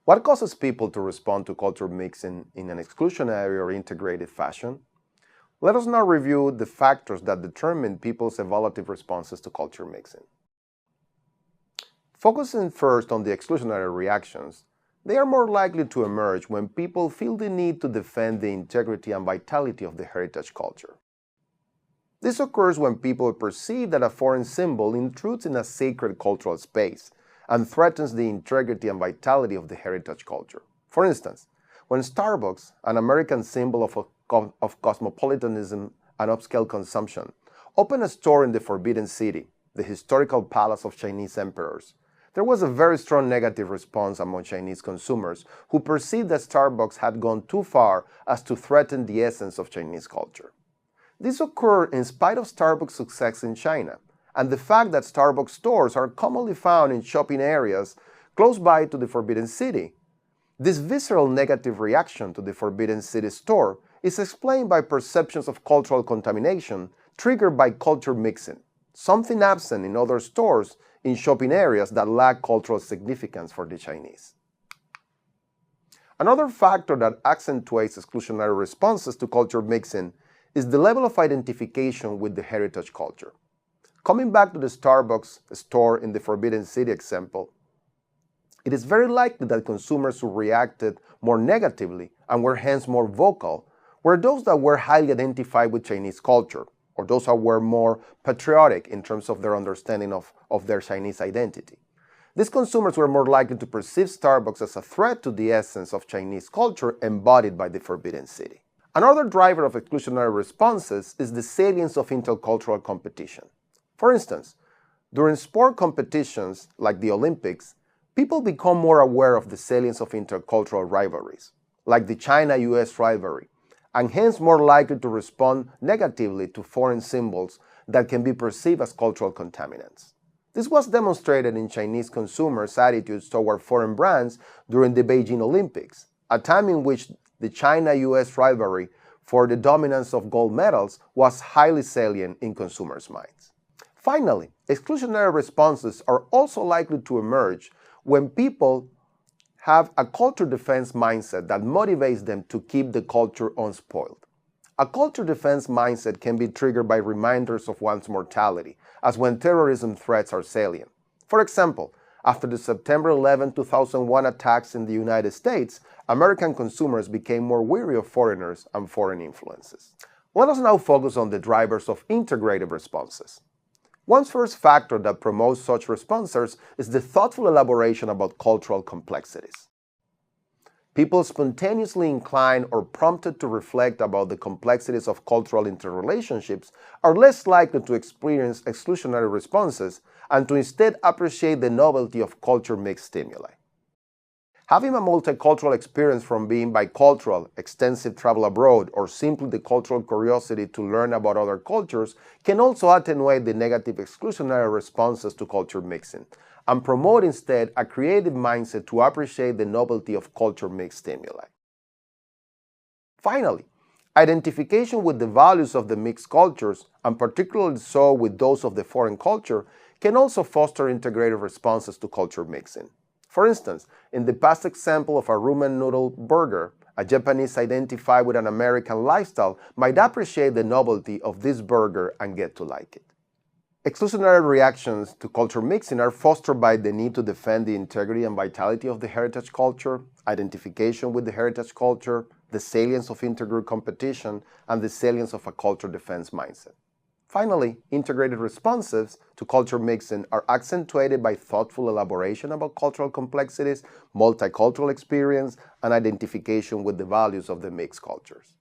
What causes people to respond to culture mixing in an exclusionary or integrated fashion? Let us now review the factors that determine people's evaluative responses to culture mixing. Focusing first on the exclusionary reactions, they are more likely to emerge when people feel the need to defend the integrity and vitality of the heritage culture. This occurs when people perceive that a foreign symbol intrudes in a sacred cultural space and threatens the integrity and vitality of the heritage culture. For instance, when Starbucks, an American symbol of cosmopolitanism and upscale consumption, opened a store in the Forbidden City, the historical palace of Chinese emperors, there was a very strong negative response among Chinese consumers who perceived that Starbucks had gone too far as to threaten the essence of Chinese culture. This occurred in spite of Starbucks' success in China, and the fact that Starbucks stores are commonly found in shopping areas close by to the Forbidden City. This visceral negative reaction to the Forbidden City store is explained by perceptions of cultural contamination triggered by culture mixing, something absent in other stores in shopping areas that lack cultural significance for the Chinese. Another factor that accentuates exclusionary responses to culture mixing is the level of identification with the heritage culture. Coming back to the Starbucks store in the Forbidden City example, it is very likely that consumers who reacted more negatively and were hence more vocal were those that were highly identified with Chinese culture, or those that were more patriotic in terms of their understanding of their Chinese identity. These consumers were more likely to perceive Starbucks as a threat to the essence of Chinese culture embodied by the Forbidden City. Another driver of exclusionary responses is the salience of intercultural competition. For instance, during sport competitions like the Olympics, people become more aware of the salience of intercultural rivalries, like the China-US rivalry, and hence more likely to respond negatively to foreign symbols that can be perceived as cultural contaminants. This was demonstrated in Chinese consumers' attitudes toward foreign brands during the Beijing Olympics, a time in which the China-US rivalry for the dominance of gold medals was highly salient in consumers' minds. Finally, exclusionary responses are also likely to emerge when people have a culture defense mindset that motivates them to keep the culture unspoiled. A culture defense mindset can be triggered by reminders of one's mortality, as when terrorism threats are salient. For example, after the September 11, 2001 attacks in the United States, American consumers became more wary of foreigners and foreign influences. Let us now focus on the drivers of integrative responses. One first factor that promotes such responses is the thoughtful elaboration about cultural complexities. People spontaneously inclined or prompted to reflect about the complexities of cultural interrelationships are less likely to experience exclusionary responses and to instead appreciate the novelty of culture-mixed stimuli. Having a multicultural experience from being bicultural, extensive travel abroad, or simply the cultural curiosity to learn about other cultures can also attenuate the negative exclusionary responses to culture mixing and promote instead a creative mindset to appreciate the novelty of culture-mixed stimuli. Finally, identification with the values of the mixed cultures, and particularly so with those of the foreign culture, can also foster integrative responses to culture mixing. For instance, in the past example of a ramen noodle burger, a Japanese identified with an American lifestyle might appreciate the novelty of this burger and get to like it. Exclusionary reactions to culture mixing are fostered by the need to defend the integrity and vitality of the heritage culture, identification with the heritage culture, the salience of intergroup competition, and the salience of a culture defense mindset. Finally, integrated responses to culture mixing are accentuated by thoughtful elaboration about cultural complexities, multicultural experience, and identification with the values of the mixed cultures.